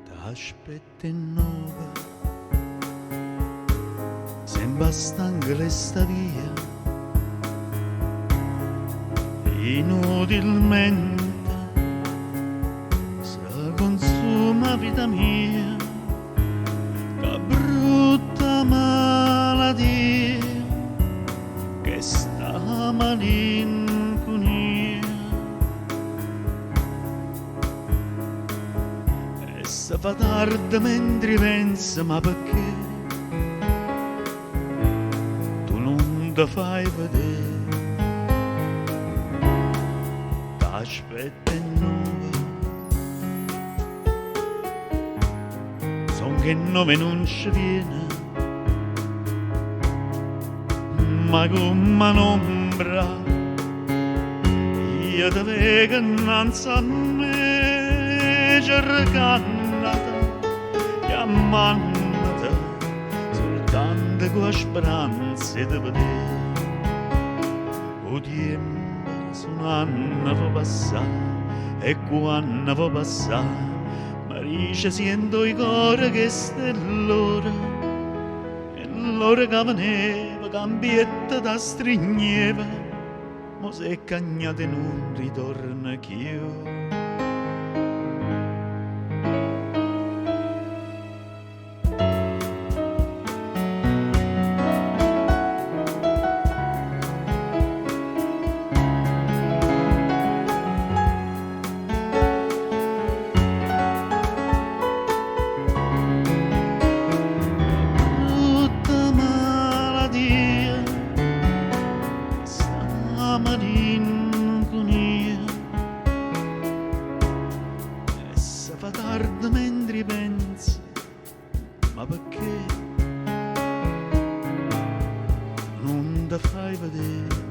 T'aspetta nuova, sembra stanca resta via, inutilmente si consuma vita mia, che brutta malattia, che sta malinconia. E se fa tardi mentre pensa, ma perché tu non ti fai vedere? T'aspetta nuova, son che nome non ci viene, ma come un'ombra io ti vedo innanzi a me, cercannata, chiamannata, soltanto con speranza di vedere. O tempo su un anno va passare, e quando va passare, mi dice sento i cuore che sta l'ora, e l'ora che veneva, cambietta da strigneva, mo se è cagnata e non ritorna più. Malinconia, e se fa tardi mentre pensi, ma perché non ti fai vedere?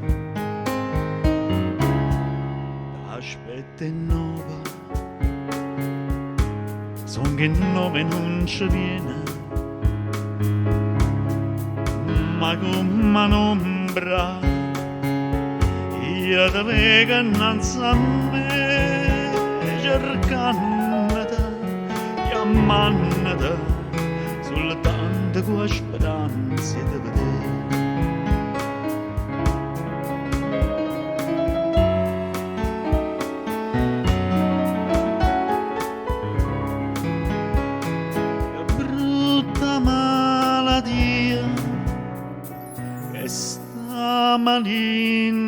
Aspetta e nuova, son che nome non ci viene, ma come un'ombra io ti vedo innanzi a me, cercannata, chiamannata, soltanto con speranza di vedere. Che brutta malattia, che sta maligna,